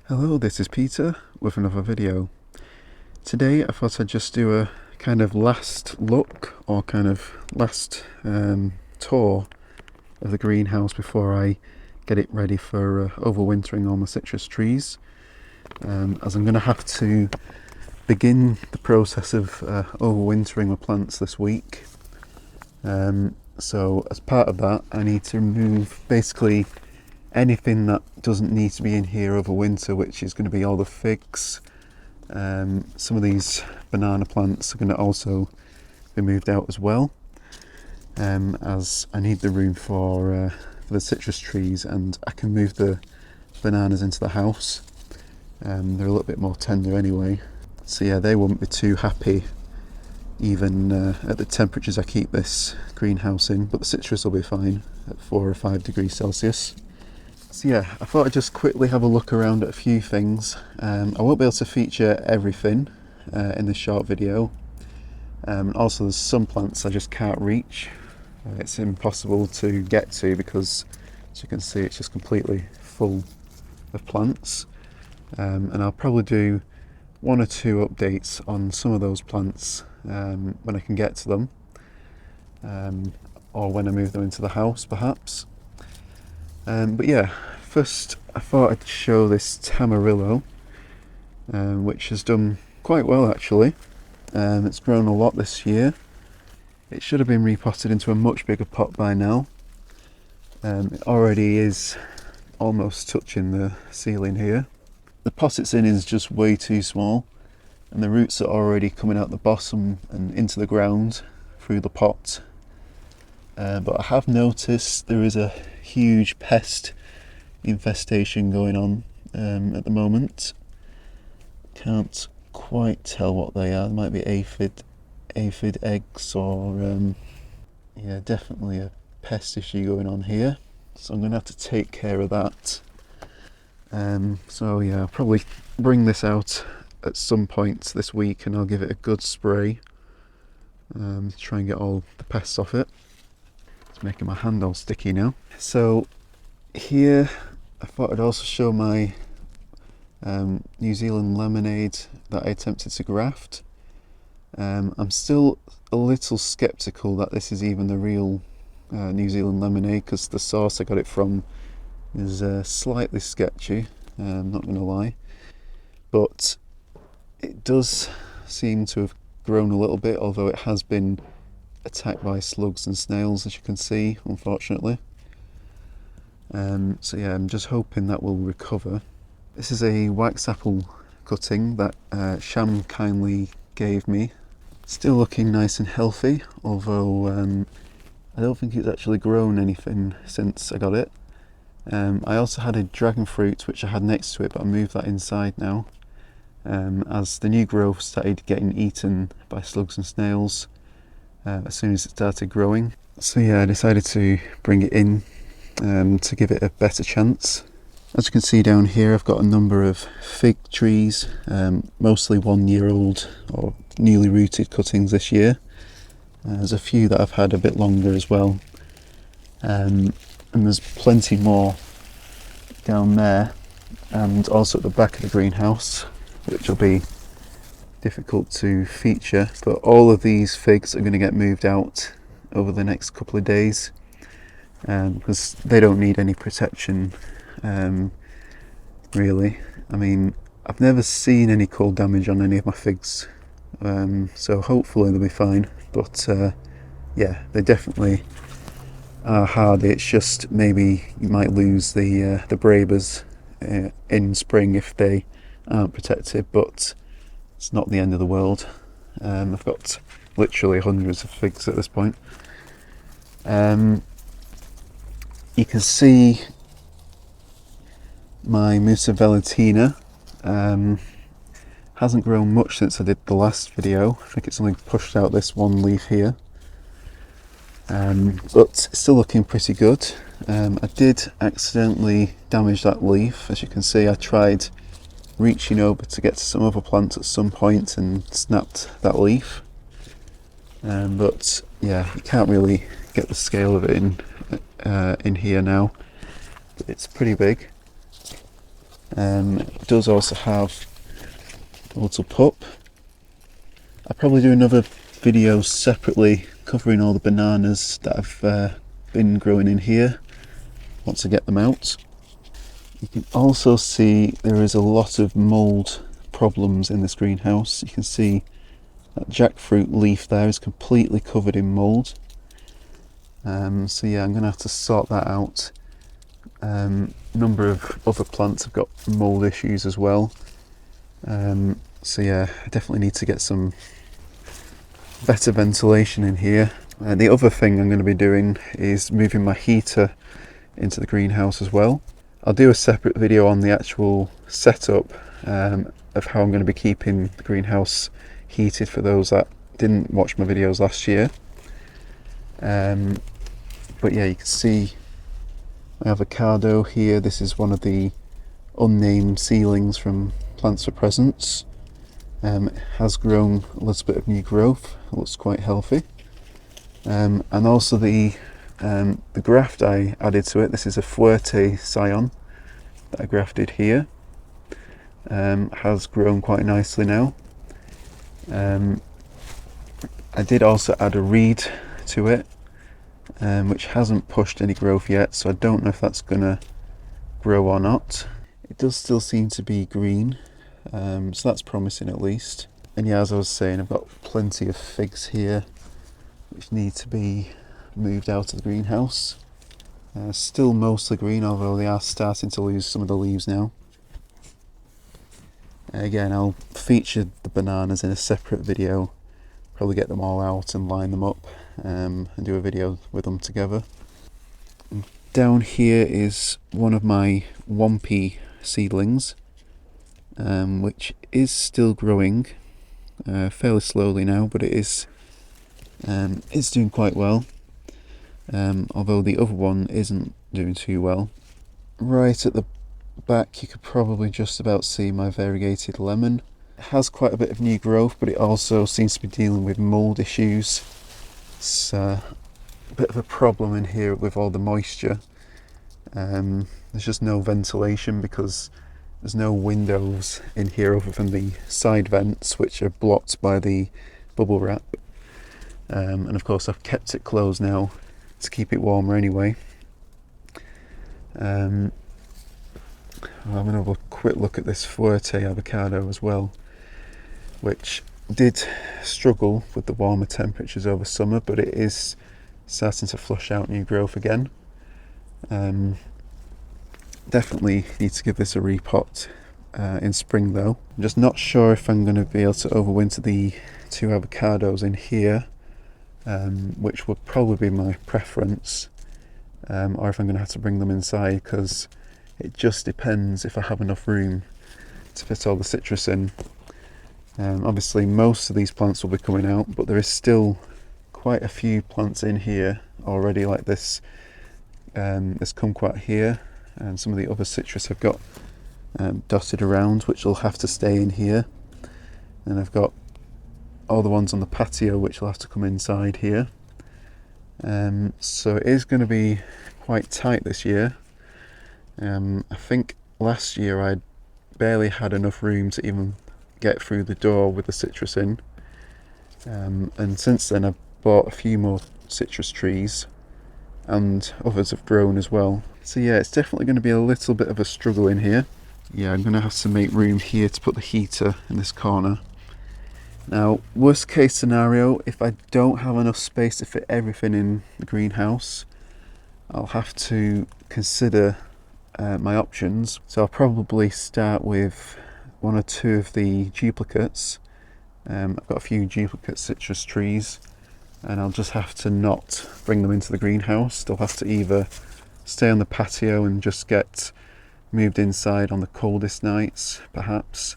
Hello, this is Peter with another video. Today I thought I'd just do a kind of last look or kind of last tour of the greenhouse before I get it ready for overwintering all my citrus trees, as I'm going to have to begin the process of overwintering my plants this week. So as part of that I need to remove basically anything that doesn't need to be in here over winter, which is going to be all the figs. Some of these banana plants are going to also be moved out as well, as I need the room for the citrus trees, and I can move the bananas into the house. They're a little bit more tender anyway, so yeah, they won't be too happy even at the temperatures I keep this greenhouse in, but the citrus will be fine at 4 or 5 degrees Celsius. So yeah, I thought I'd just quickly have a look around at a few things. I won't be able to feature everything in this short video. Also there's some plants I just can't reach. It's impossible to get to because, as you can see, it's just completely full of plants. And I'll probably do 1 or 2 updates on some of those plants when I can get to them, or when I move them into the house perhaps. But yeah, first I thought I'd show this Tamarillo, which has done quite well actually. It's grown a lot this year. It should have been repotted into a much bigger pot by now. It already is almost touching the ceiling here. The pot it's in is just way too small, and the roots are already coming out the bottom and into the ground through the pot. But I have noticed there is a huge pest infestation going on at the moment. Can't quite tell what they are. There might be aphid eggs, or yeah, definitely a pest issue going on here. So I'm going to have to take care of that. So yeah, I'll probably bring this out at some point this week and I'll give it a good spray to try and get all the pests off it. It's making my hand all sticky now. So here I thought I'd also show my New Zealand lemonade that I attempted to graft. I'm still a little skeptical that this is even the real New Zealand lemonade, because the source I got it from is slightly sketchy, I'm not going to lie, but it does seem to have grown a little bit, although it has been attacked by slugs and snails, as you can see, unfortunately. So yeah, I'm just hoping that will recover. This is a wax apple cutting that Sham kindly gave me. Still looking nice and healthy, although I don't think it's actually grown anything since I got it. I also had a dragon fruit which I had next to it, but I moved that inside now, as the new growth started getting eaten by slugs and snails as soon as it started growing. So yeah, I decided to bring it in to give it a better chance. As you can see down here, I've got a number of fig trees, mostly 1-year-old or newly rooted cuttings this year. There's a few that I've had a bit longer as well, and there's plenty more down there, and also at the back of the greenhouse, which will be difficult to feature. But all of these figs are going to get moved out over the next couple of days, because they don't need any protection really. I mean, I've never seen any cold damage on any of my figs, so hopefully they'll be fine. But yeah, they definitely are hardy. It's just maybe you might lose the brabers in spring if they aren't protected, but it's not the end of the world. I've got literally hundreds of figs at this point. You can see my Musa velutina hasn't grown much since I did the last video. I think it's only pushed out this one leaf here, but it's still looking pretty good. I did accidentally damage that leaf. As you can see, I tried reaching over to get to some other plants at some point and snapped that leaf, but yeah, you can't really get the scale of it in here now, but it's pretty big. It does also have a little pup. I'll probably do another video separately covering all the bananas that I've been growing in here once I get them out. You can also see there is a lot of mould problems in this greenhouse. You can see that jackfruit leaf there is completely covered in mould. So yeah, I'm going to have to sort that out. A number of other plants have got mould issues as well. So yeah, I definitely need to get some better ventilation in here. The other thing I'm going to be doing is moving my heater into the greenhouse as well. I'll do a separate video on the actual setup of how I'm going to be keeping the greenhouse heated for those that didn't watch my videos last year. But yeah, you can see my avocado here. This is one of the unnamed seedlings from Plants for Presents. It has grown a little bit of new growth. It looks quite healthy. And also the graft I added to it, this is a Fuerte scion that I grafted here, has grown quite nicely now. I did also add a reed to it, which hasn't pushed any growth yet, so I don't know if that's gonna grow or not. It does still seem to be green, so that's promising at least. And yeah, as I was saying, I've got plenty of figs here which need to be moved out of the greenhouse. Still mostly green, although they are starting to lose some of the leaves now. Again, I'll feature the bananas in a separate video, probably get them all out and line them up, and do a video with them together. And down here is one of my Wampy seedlings, which is still growing fairly slowly now, but it's doing quite well, although the other one isn't doing too well. Right at the back you could probably just about see my variegated lemon. It has quite a bit of new growth, but it also seems to be dealing with mould issues. It's a bit of a problem in here with all the moisture. There's just no ventilation because there's no windows in here other than the side vents, which are blocked by the bubble wrap. And of course I've kept it closed now to keep it warmer anyway. I'm going to have a quick look at this Fuerte avocado as well, which did struggle with the warmer temperatures over summer, but it is starting to flush out new growth again. Definitely need to give this a repot in spring though. I'm just not sure if I'm going to be able to overwinter the two avocados in here, which would probably be my preference, or if I'm going to have to bring them inside, because it just depends if I have enough room to fit all the citrus in. Obviously most of these plants will be coming out, but there is still quite a few plants in here already, like this kumquat here, and some of the other citrus I've got dotted around, which will have to stay in here. And I've got all the ones on the patio which will have to come inside here. So it is going to be quite tight this year. I think last year I barely had enough room to even get through the door with the citrus in, and since then I've bought a few more citrus trees and others have grown as well. So yeah, it's definitely going to be a little bit of a struggle in here. Yeah, I'm going to have to make room here to put the heater in this corner. Now, worst case scenario, if I don't have enough space to fit everything in the greenhouse, I'll have to consider my options. So I'll probably start with one or two of the duplicates. I've got a few duplicate citrus trees, and I'll just have to not bring them into the greenhouse. They'll have to either stay on the patio and just get moved inside on the coldest nights, perhaps,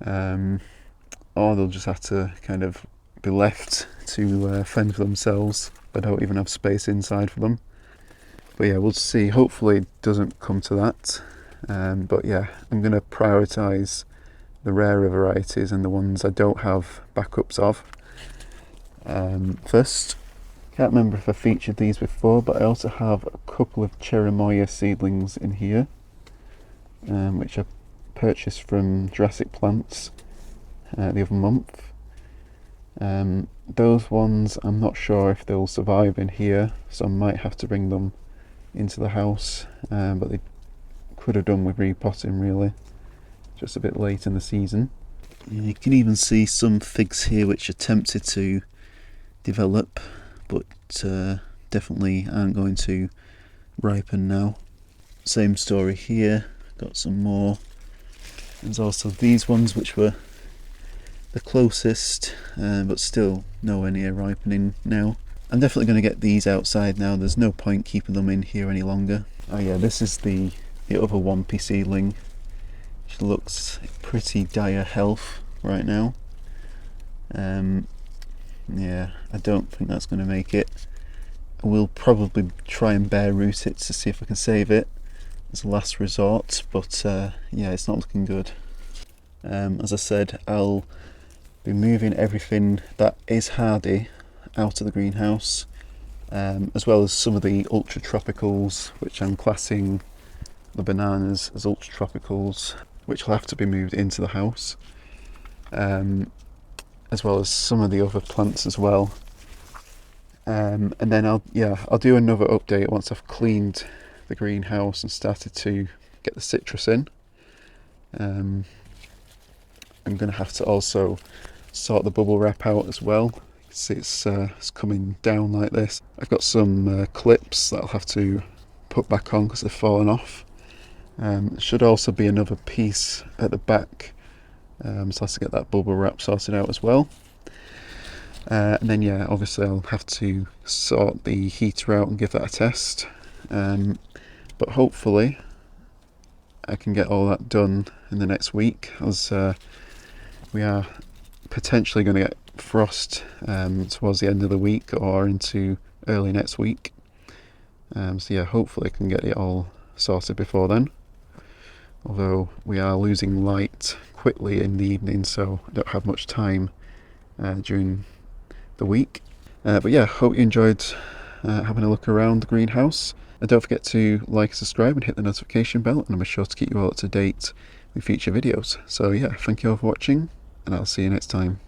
or they'll just have to kind of be left to fend for themselves. I don't even have space inside for them. But yeah, we'll see. Hopefully it doesn't come to that. But yeah, I'm going to prioritise the rarer varieties and the ones I don't have backups of first. Can't remember if I featured these before, but I also have a couple of cherimoya seedlings in here. which I purchased from Jurassic Plants the other month. Those ones I'm not sure if they'll survive in here, so I might have to bring them into the house, but they could have done with repotting really, just a bit late in the season. You can even see some figs here which are tempted to develop, but definitely aren't going to ripen now. Same story here, got some more. There's also these ones which were the closest, but still nowhere near ripening now. I'm definitely going to get these outside now, there's no point keeping them in here any longer. Oh yeah, this is the other Wampy seedling, which looks pretty dire health right now. Yeah, I don't think that's going to make it. I will probably try and bare root it to see if I can save it as a last resort, but yeah, it's not looking good. As I said, I'll be moving everything that is hardy out of the greenhouse, as well as some of the ultra tropicals, which I'm classing the bananas as ultra tropicals, which will have to be moved into the house, as well as some of the other plants as well. And then I'll do another update once I've cleaned the greenhouse and started to get the citrus in. I'm going to have to also sort the bubble wrap out as well. You can see it's coming down like this. I've got some clips that I'll have to put back on because they've fallen off. There should also be another piece at the back, so I have to get that bubble wrap sorted out as well. And then yeah, obviously I'll have to sort the heater out and give that a test, but hopefully I can get all that done in the next week, as we are potentially going to get frost towards the end of the week or into early next week. So yeah, hopefully I can get it all sorted before then, although we are losing light quickly in the evening, so I don't have much time during the week. But yeah, hope you enjoyed having a look around the greenhouse, and don't forget to like, subscribe and hit the notification bell, and I'll be sure to keep you all up to date with future videos. So yeah, thank you all for watching, and I'll see you next time.